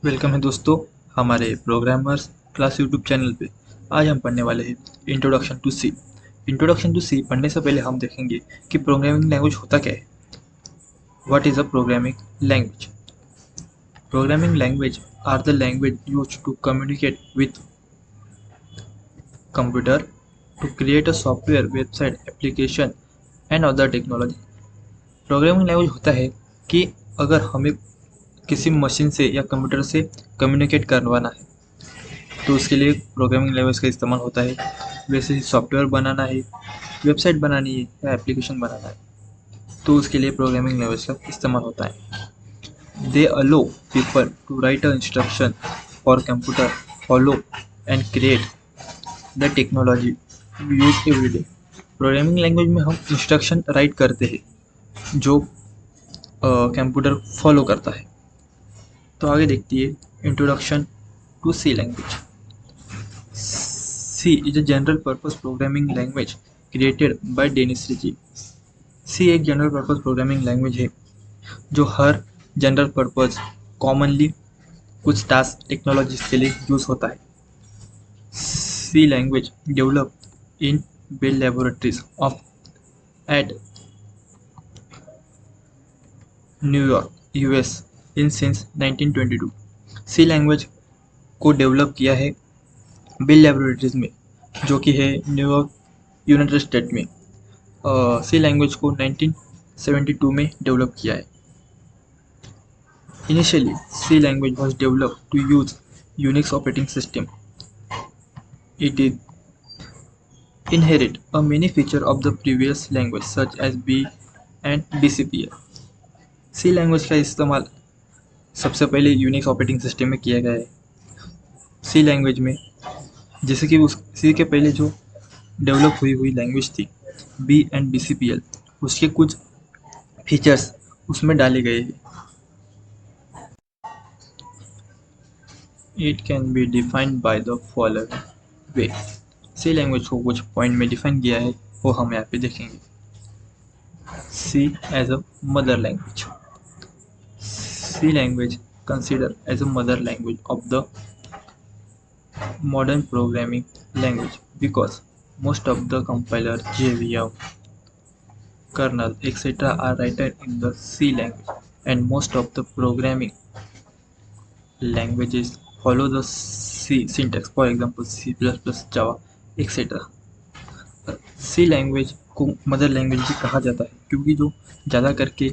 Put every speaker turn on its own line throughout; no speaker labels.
Welcome है दोस्तों हमारे प्रोग्रामर्स क्लास यूट्यूब चैनल पे। आज हम पढ़ने वाले हैं introduction to C. Introduction to C पढ़ने से पहले हम देखेंगे कि प्रोग्रामिंग लैंग्वेज होता क्या है। What is a programming language? Programming language are the language used to communicate with computer to create a software, website, application and other technology. Programming language होता है कि अगर हमें किसी मशीन से या कंप्यूटर से कम्युनिकेट करवाना है तो उसके लिए प्रोग्रामिंग लैंग्वेज का इस्तेमाल होता है। वैसे ही सॉफ्टवेयर बनाना है, वेबसाइट बनानी है या एप्लीकेशन बनाना है तो उसके लिए प्रोग्रामिंग लैंग्वेज का इस्तेमाल होता है। They allow people to write a instruction for computer, follow and create the technology we use every day. Programming language में हम इंस्ट्रक्शन राइट करते हैं जो कंप्यूटर फॉलो करता है। तो आगे देखती है introduction to C language. C is a general purpose programming language created by Denis Ritchie। C एक जनरल पर्पस प्रोग्रामिंग लैंग्वेज है जो हर जनरल पर्पस कॉमनली कुछ टास्क टेक्नोलॉजीज के लिए यूज होता है। C language develop in Bell laboratories of at New York US in since 1922। C language को डेवलप किया है बेल लेबोरेटरीज में जो कि है न्यूयॉर्क यूनाइटेड स्टेट में। सी लैंग्वेज को 1972 में डेवलप किया है। Initially, C language was developed to use Unix operating system. It is inherit a many feature of the previous language such as B and BCPL। C language का इस्तेमाल सबसे पहले Unix operating system में किया गया है। सी लैंग्वेज में जैसे कि उस सी के पहले जो डेवलप हुई लैंग्वेज थी बी एंड BCPL, उसके कुछ फीचर्स उसमें डाले गए हैं। It can be defined by the following way। C language को कुछ पॉइंट में डिफाइन किया है वो हम यहाँ पे देखेंगे। C as a mother language. C language considered as a mother language of the modern programming language because most of the compiler, JVM, kernel, etc. are written in the C language, and most of the programming languages follow the C syntax, for example C++, Java, etc। C language को mother language भी कहा जाता है क्योंकि जो ज़्यादा करके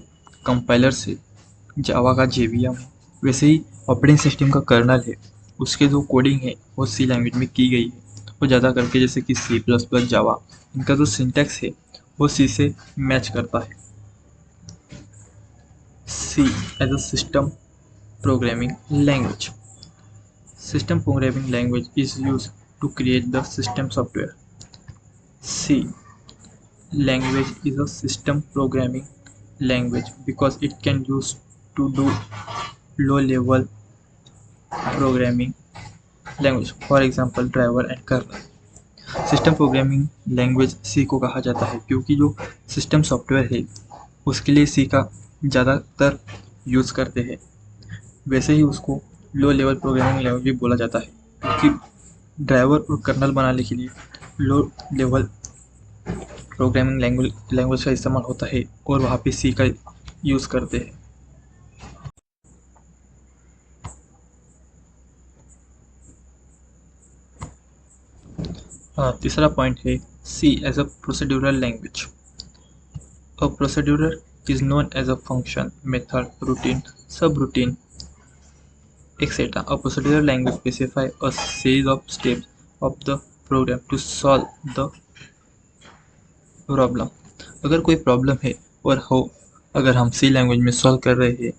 compiler से जावा का जेवीएम है, वैसे ही ऑपरेटिंग सिस्टम का कर्नल है, उसके जो कोडिंग है वो सी लैंग्वेज में की गई है। और ज़्यादा करके जैसे कि C++, जावा, इनका जो सिंटैक्स है वो सी से मैच करता है। C as a system programming language. System programming language is use to create the system software. C language is a system programming language because it can use to do low level programming language, for example driver and kernel। System programming language C को कहा जाता है क्योंकि जो system software है उसके लिए सी का ज़्यादातर यूज़ करते हैं। वैसे ही उसको लो लेवल प्रोग्रामिंग लैंग्वेज भी बोला जाता है क्योंकि ड्राइवर और कर्नल बनाने के लिए लो लेवल प्रोग्रामिंग लैंग्वेज का इस्तेमाल होता है और वहाँ पे सी का यूज़ करते हैं। तीसरा पॉइंट है C as a procedural language. A procedural is known as a function, method, routine, subroutine, etcetera. A procedural language specify a series of steps of the program to solve the problem. अगर कोई problem है और हो अगर हम सी language में solve कर रहे हैं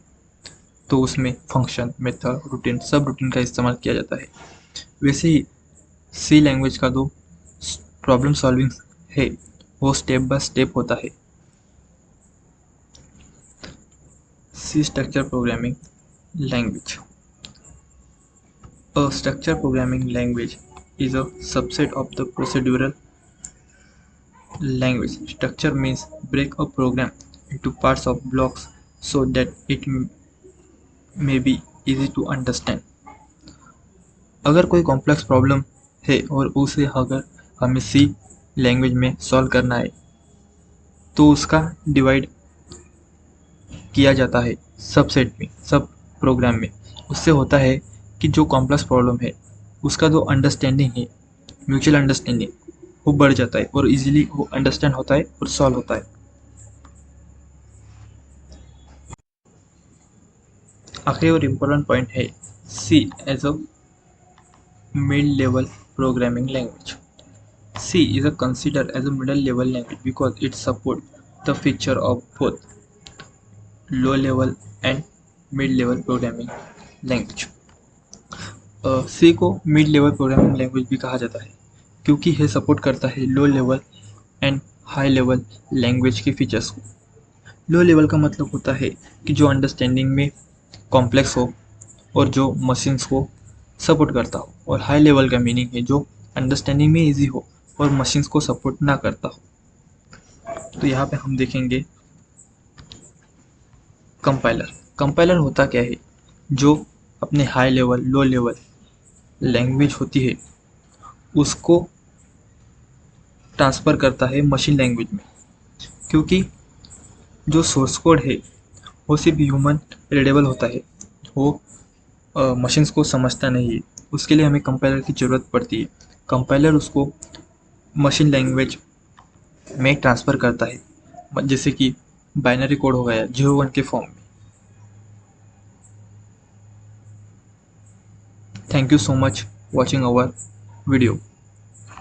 तो उसमें फंक्शन, मेथड, रूटीन, सब रूटीन का इस्तेमाल किया जाता है। वैसे ही सी लैंग्वेज का जो प्रॉब्लम सॉल्विंग है वो स्टेप बाय स्टेप होता है। C structure programming language. A structure programming language is a subset of the procedural language। Structure means break a program into parts of blocks so that it may be easy to understand. अगर कोई complex problem है और उसे अगर हमें सी language में solve करना है तो उसका डिवाइड किया जाता है सबसेट में, सब प्रोग्राम में। उससे होता है कि जो कॉम्प्लेक्स प्रॉब्लम है उसका जो अंडरस्टैंडिंग है, म्यूचुअल अंडरस्टैंडिंग, वो बढ़ जाता है और इजीली वो अंडरस्टैंड होता है और सॉल्व होता है। आखिरी और इम्पोर्टेंट पॉइंट है C as a mid level programming language. C is considered as a middle level language because it supports the feature of both low level and mid level programming language. C को mid level programming language भी कहा जाता है क्योंकि यह support करता है low level and high level language के फीचर्स को. लो लेवल का मतलब होता है कि जो अंडरस्टैंडिंग में कॉम्प्लेक्स हो और जो मशीन्स को सपोर्ट करता हो, और हाई लेवल का मीनिंग है जो अंडरस्टैंडिंग में इजी हो और मशीन्स को सपोर्ट ना करता हो. तो यहाँ पे हम देखेंगे कंपाइलर. कंपाइलर होता क्या है? जो अपने high level, low level language होती है उसको ट्रांसफ़र करता है मशीन लैंग्वेज में, क्योंकि जो सोर्स कोड है वो सिर्फ ह्यूमन रीडेबल होता है, वो मशीन्स को समझता नहीं है. उसके लिए हमें कंपाइलर की ज़रूरत पड़ती है. कंपाइलर उसको मशीन लैंग्वेज में ट्रांसफ़र करता है, जैसे कि बाइनरी कोड हो गया 0-1 के फॉर्म में. Thank you so much watching our video.